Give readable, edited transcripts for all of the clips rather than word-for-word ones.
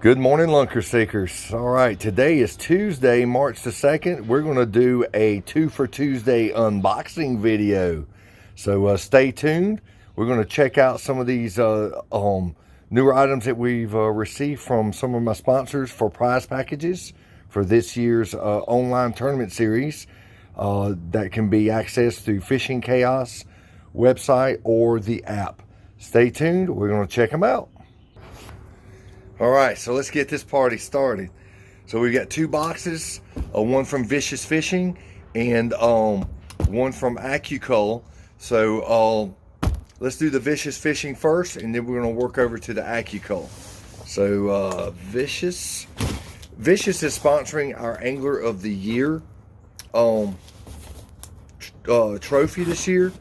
Good morning, lunker seekers. All right, today is Tuesday, March the 2nd. We're going to do a 2 for Tuesday unboxing video. So stay tuned. We're going to check out some of these newer items that we've received from some of my sponsors for prize packages for this year's online tournament series that can be accessed through Fishing Chaos website or the app. Stay tuned. We're going to check them out. All right, so let's get this party started. So we got two boxes, one from Vicious Fishing and one from AccuCull. So let's do the Vicious Fishing first, and then we're going to work over to the AccuCull. So Vicious is sponsoring our Angler of the Year trophy this year.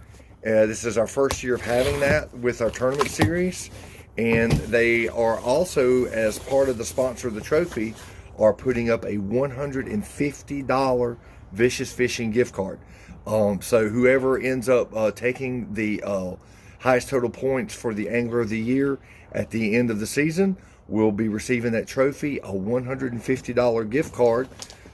This is our first year of having that with our tournament series. And they are also, as part of the sponsor of the trophy, are putting up a $150 Vicious Fishing gift card. So whoever ends up taking the highest total points for the Angler of the Year at the end of the season will be receiving that trophy, a $150 gift card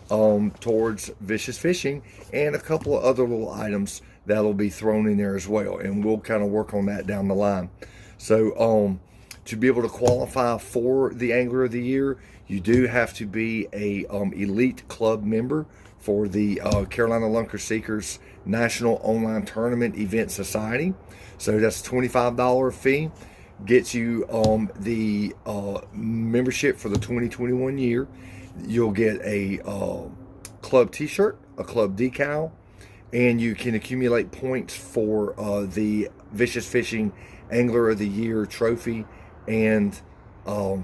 towards Vicious Fishing, and a couple of other little items that'll be thrown in there as well. And we'll kind of work on that down the line. So to be able to qualify for the Angler of the Year, you do have to be a elite club member for the Carolina Lunker Seekers National Online Tournament Event Society. So that's a $25 fee. Gets you the membership for the 2021 year. You'll get a club t-shirt, a club decal, and you can accumulate points for the Vicious Fishing Angler of the Year trophy and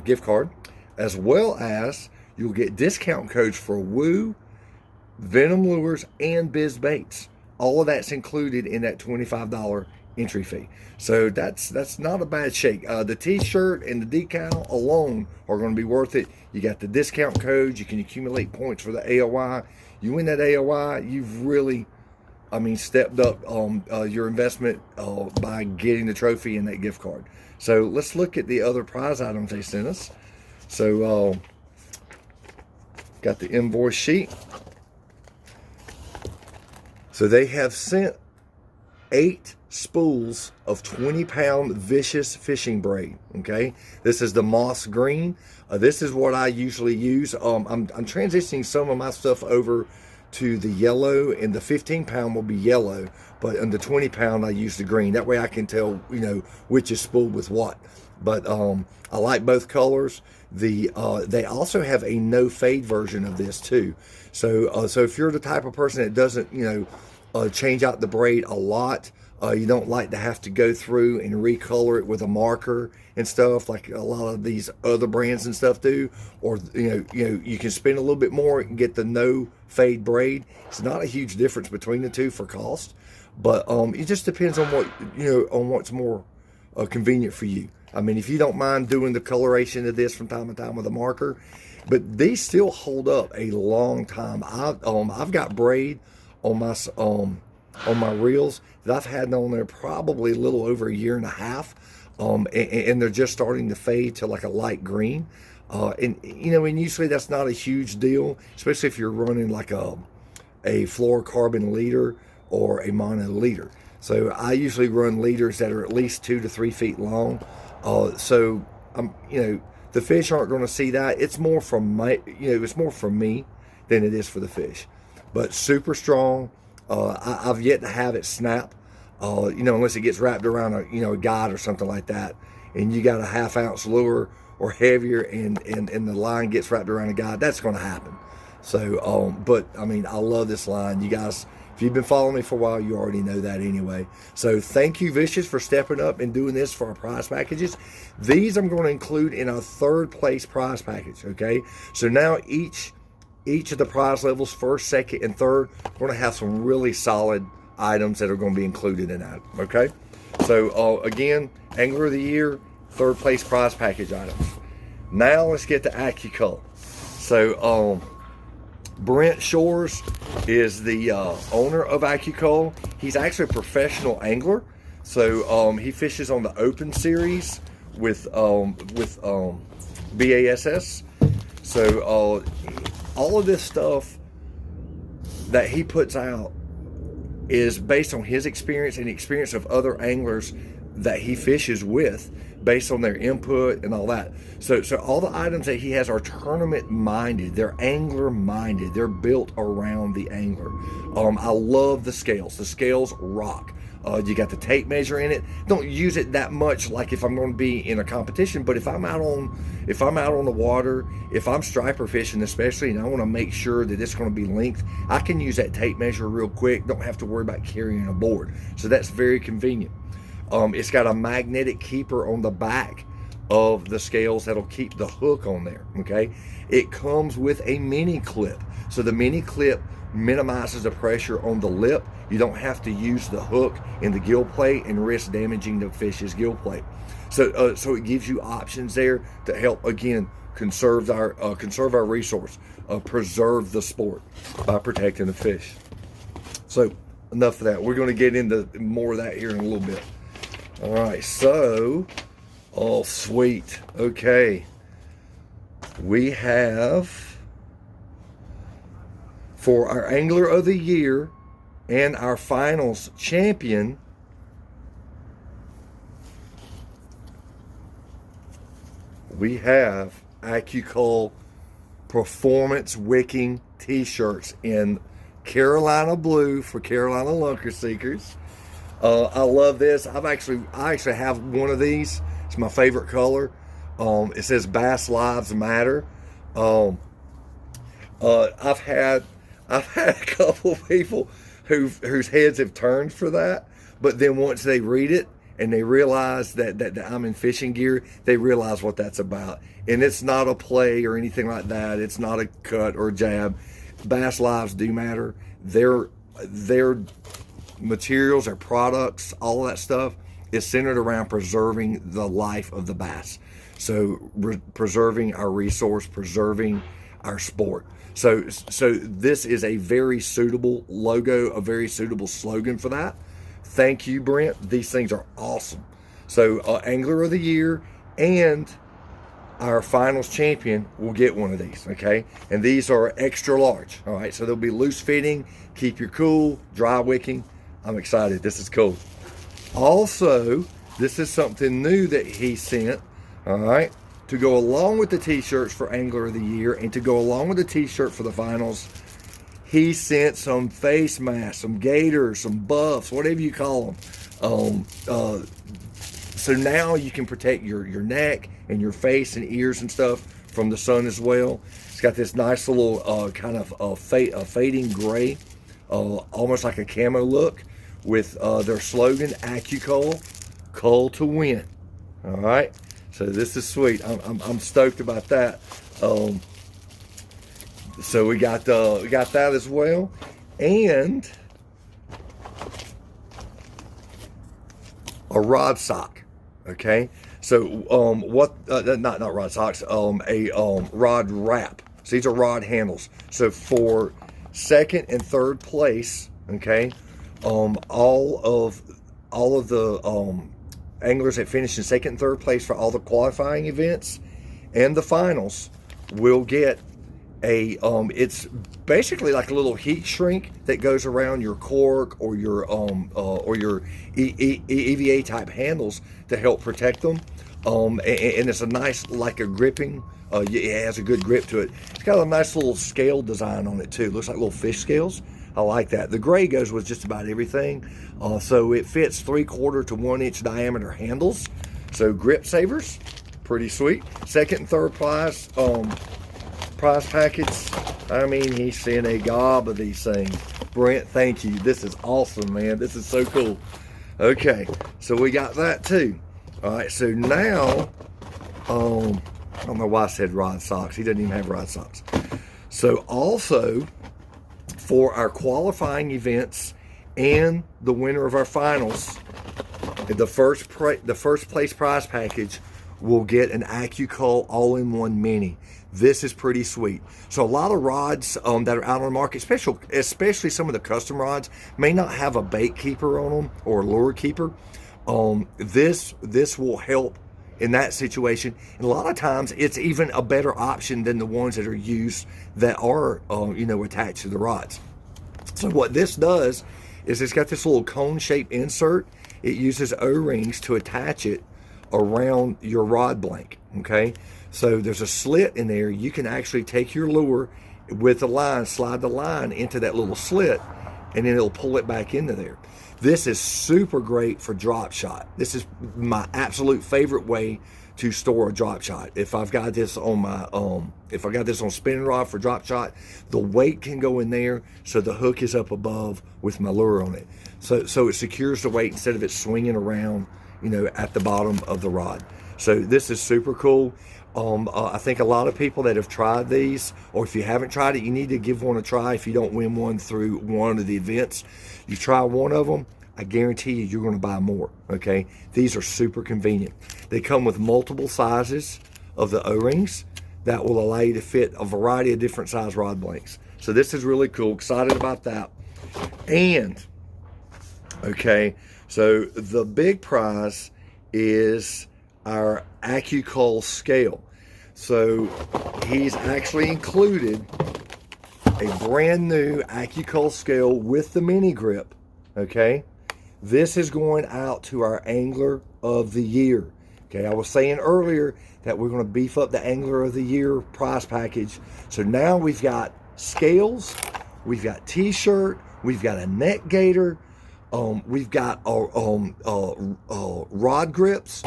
gift card, as well as you'll get discount codes for Woo, Venom Lures, and Biz Baits. All of that's included in that $25 entry fee. So that's not a bad shake. The t-shirt and the decal alone are going to be worth it. You got the discount codes. You can accumulate points for the AOI. You win that AOI, you've really, stepped up your investment by getting the trophy and that gift card. So let's look at the other prize items they sent us. So got the invoice sheet. So they have sent 8 spools of 20-pound Vicious Fishing Braid. Okay, this is the moss green. This is what I usually use. I'm transitioning some of my stuff over to the yellow, and the 15-pound will be yellow, but on the 20-pound I use the green. That way I can tell, which is spooled with what. But I like both colors. They also have a no fade version of this too. So so if you're the type of person that doesn't change out the braid a lot, you don't like to have to go through and recolor it with a marker and stuff like a lot of these other brands and stuff do, or you can spend a little bit more and get the no fade braid. It's not a huge difference between the two for cost, but it just depends on what on what's more convenient for you. If you don't mind doing the coloration of this from time to time with a marker, but these still hold up a long time. I've got braid on my reels that I've had on there probably a little over a year and a half, and they're just starting to fade to like a light green, and usually that's not a huge deal, especially if you're running like a fluorocarbon leader or a mono leader. So I usually run leaders that are at least 2 to 3 feet long, so the fish aren't going to see that. It's more from it's more for me than it is for the fish, but super strong. I've yet to have it snap, unless it gets wrapped around a guide or something like that, and you got a 1/2 ounce lure or heavier, and the line gets wrapped around a guide. That's going to happen. So, but I love this line. You guys, if you've been following me for a while, you already know that anyway. So thank you, Vicious, for stepping up and doing this for our prize packages. These I'm going to include in our 3rd place prize package. Okay, so now each of the prize levels, 1st, 2nd, and 3rd, are going to have some really solid items that are going to be included in that. Okay, so again, Angler of the Year, 3rd place prize package items. Now let's get to AccuCull. So Brent Shores is the owner of AccuCull. He's actually a professional angler. So he fishes on the Open Series with BASS. So all of this stuff that he puts out is based on his experience and the experience of other anglers that he fishes with, based on their input and all that. So all the items that he has are tournament minded. They're angler minded. They're built around the angler. I love the scales. The scales rock. You got the tape measure in it. Don't use it that much, like if I'm going to be in a competition. But if I'm out on the water, if I'm striper fishing especially, and I want to make sure that it's going to be length, I can use that tape measure real quick. Don't have to worry about carrying a board. So that's very convenient. It's got a magnetic keeper on the back of the scales that'll keep the hook on there. Okay. It comes with a mini clip. So the mini clip minimizes the pressure on the lip. You don't have to use the hook in the gill plate and risk damaging the fish's gill plate. So it gives you options there to help, again, conserve our resource, preserve the sport by protecting the fish. So enough of that. We're going to get into more of that here in a little bit. All right, so, oh, sweet. Okay. We have, for our Angler of the Year and our finals champion, we have AccuCull Performance Wicking t-shirts in Carolina blue for Carolina lunker seekers. I love this. I actually have one of these. It's my favorite color. It says Bass Lives Matter. I've had a couple people whose heads have turned for that, but then once they read it and they realize that I'm in fishing gear, they realize what that's about. And it's not a play or anything like that. It's not a cut or a jab. Bass lives do matter. Their materials, their products, all of that stuff is centered around preserving the life of the bass. So preserving our resource, preserving our sport. So this is a very suitable logo, a very suitable slogan for that. Thank you, Brent. These things are awesome. So Angler of the Year and our finals champion will get one of these, okay? And these are extra large, all right? So they'll be loose fitting, keep you cool, dry wicking. I'm excited. This is cool. Also, this is something new that he sent, all right, to go along with the t-shirts for Angler of the Year and to go along with the t-shirt for the finals. He sent some face masks, some gaiters, some buffs, whatever you call them. So now you can protect your neck and your face and ears and stuff from the sun as well. It's got this nice little kind of fading gray, almost like a camo look, with their slogan, AccuCull, Cull to Win. All right, so this is sweet. I'm stoked about that. So we got that as well, and a rod sock. Okay, so not rod socks, a rod wrap. So these are rod handles. So for second and third place, okay, all of the anglers that finish in second and third place for all the qualifying events and the finals will get a it's basically like a little heat shrink that goes around your cork or your EVA type handles to help protect them, and it's a nice, like a gripping, it has a good grip to it. It's got a nice little scale design on it too. It looks like little fish scales. I like that. The gray goes with just about everything, so it fits 3/4 to 1 inch diameter handles, so grip savers, pretty sweet. Second and third prize packets, I mean, he's sent a gob of these things. Brent, thank you. This is awesome, man. This is so cool. Okay, so we got that too. All right, so now, I don't know why I said rod socks. He doesn't even have rod socks. So also, for our qualifying events and the winner of our finals, the first place prize package will get an AccuCull all-in-one mini. This is pretty sweet. So a lot of rods that are out on the market, especially some of the custom rods, may not have a bait keeper on them or a lure keeper. This will help in that situation. And a lot of times it's even a better option than the ones that are used that are, attached to the rods. So what this does is it's got this little cone-shaped insert. It uses O-rings to attach it around your rod blank, okay? So there's a slit in there. You can actually take your lure with the line, slide the line into that little slit, and then it'll pull it back into there. This is super great for drop shot. This is my absolute favorite way to store a drop shot. If I've got this on my if I got this on spinning rod for drop shot, the weight can go in there so the hook is up above with my lure on it. So it secures the weight instead of it swinging around, at the bottom of the rod. So this is super cool. I think a lot of people that have tried these, or if you haven't tried it, you need to give one a try. If you don't win one through one of the events, you try one of them, I guarantee you're going to buy more, okay? These are super convenient. They come with multiple sizes of the O-rings that will allow you to fit a variety of different size rod blanks. So this is really cool. Excited about that. And, okay, so the big prize is our AccuCull scale. So he's actually included a brand new AccuCull scale with the mini grip, okay? This is going out to our Angler of the Year. Okay, I was saying earlier that we're going to beef up the Angler of the Year prize package. So now we've got scales, we've got t-shirt, we've got a neck gaiter, we've got rod grips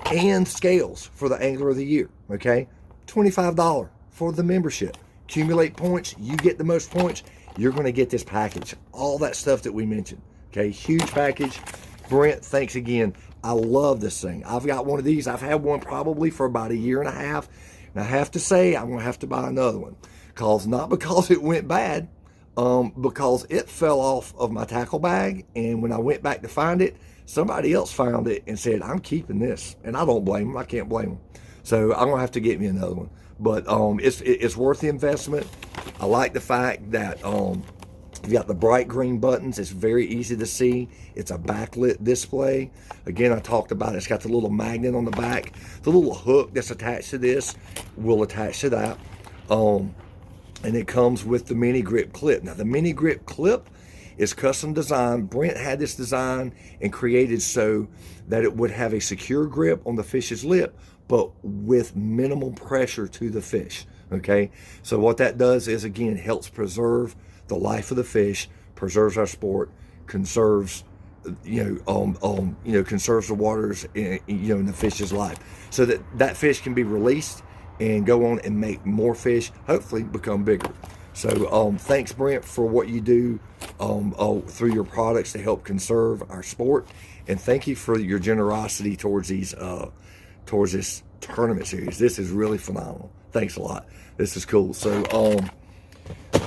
and scales for the Angler of the Year. Okay, $25 for the membership. Accumulate points, you get the most points, you're going to get this package. All that stuff that we mentioned. Okay, huge package. Brent, thanks again. I love this thing. I've got one of these. I've had one probably for about 1.5 years. And I have to say, I'm going to have to buy another one. Not because it went bad, because it fell off of my tackle bag. And when I went back to find it, somebody else found it and said, I'm keeping this. And I don't blame them. I can't blame them. So I'm going to have to get me another one. But it's worth the investment. I like the fact that you got the bright green buttons. It's very easy to see. It's a backlit display. Again, I talked about it. It's got the little magnet on the back. The little hook that's attached to this will attach to that. And it comes with the mini grip clip. Now, the mini grip clip is custom designed. Brent had this design and created so that it would have a secure grip on the fish's lip, but with minimal pressure to the fish. Okay, so what that does is, again, helps preserve the life of the fish, preserves our sport, conserves, conserves the waters, in the fish's life, so that fish can be released and go on and make more fish, hopefully become bigger. So thanks, Brent, for what you do through your products to help conserve our sport, and thank you for your generosity towards this tournament series. This is really phenomenal. Thanks a lot. This is cool. So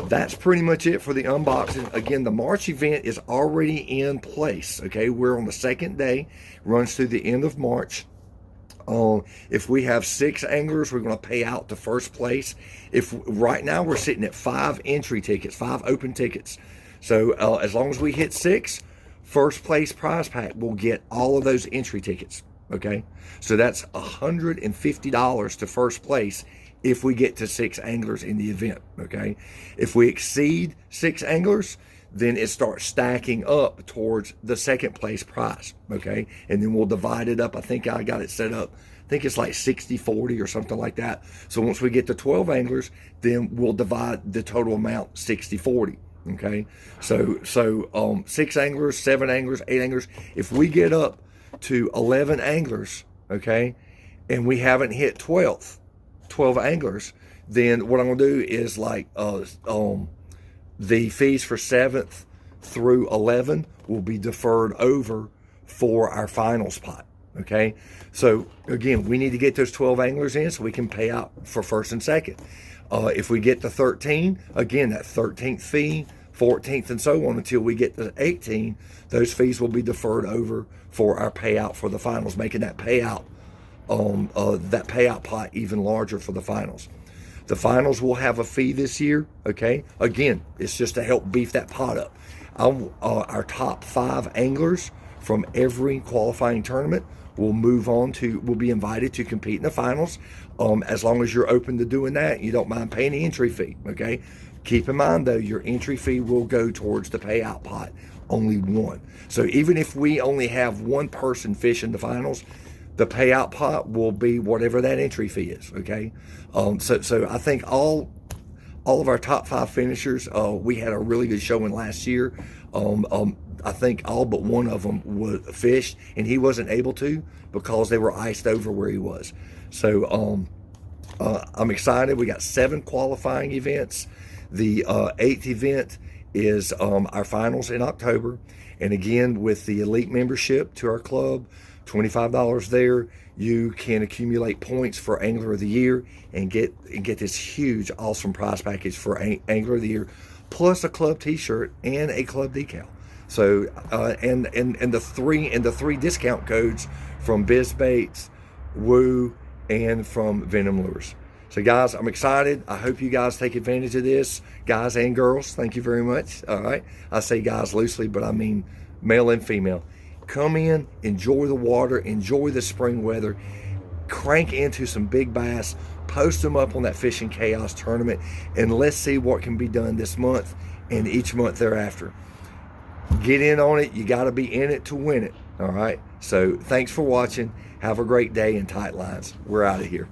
that's pretty much it for the unboxing. Again, the March event is already in place. Okay, we're on the second day, runs through the end of March. If we have 6 anglers, we're going to pay out to first place. If right now we're sitting at 5 entry tickets, 5 open tickets. So as long as we hit 6, first place prize pack will get all of those entry tickets. Okay, so that's $150 to first place if we get to 6 anglers in the event. Okay, if we exceed 6 anglers, then it starts stacking up towards the second place prize. Okay, and then we'll divide it up. I think I got it set up. I think it's like 60-40 or something like that. So once we get to 12 anglers, then we'll divide the total amount 60-40. Okay, so 6 anglers, 7 anglers, 8 anglers. If we get up to 11 anglers, okay, and we haven't hit 12 anglers, then what I'm going to do is the fees for 7th through 11 will be deferred over for our finals pot. Okay, so again, we need to get those 12 anglers in so we can pay out for first and second. If we get to 13, again, that 13th fee, 14th, and so on until we get to 18, those fees will be deferred over for our payout for the finals, making that payout pot even larger for the finals. The finals will have a fee this year. Okay, again, it's just to help beef that pot up. Our top 5 anglers from every qualifying tournament will be invited to compete in the finals. As long as you're open to doing that, you don't mind paying the entry fee, okay? Keep in mind though, your entry fee will go towards the payout pot, only one. So even if we only have one person fishing the finals, the payout pot will be whatever that entry fee is, okay? So I think all of our top 5 finishers, we had a really good showing last year. I think all but one of them was fished, and he wasn't able to because they were iced over where he was. So I'm excited. We got 7 qualifying events. The 8th event is our finals in October. And again, with the elite membership to our club, $25 there, you can accumulate points for Angler of the Year and get this huge, awesome prize package for Angler of the Year, plus a club T-shirt and a club decal. So and the three discount codes from BizBaits, Woo, and from Venom Lures. So guys, I'm excited. I hope you guys take advantage of this, guys and girls. Thank you very much. All right, I say guys loosely, but I mean male and female. Come in, enjoy the water, enjoy the spring weather, crank into some big bass, post them up on that Fishing Chaos tournament, and let's see what can be done this month and each month thereafter. Get in on it. You got to be in it to win it. All right. So thanks for watching. Have a great day, and tight lines. We're out of here.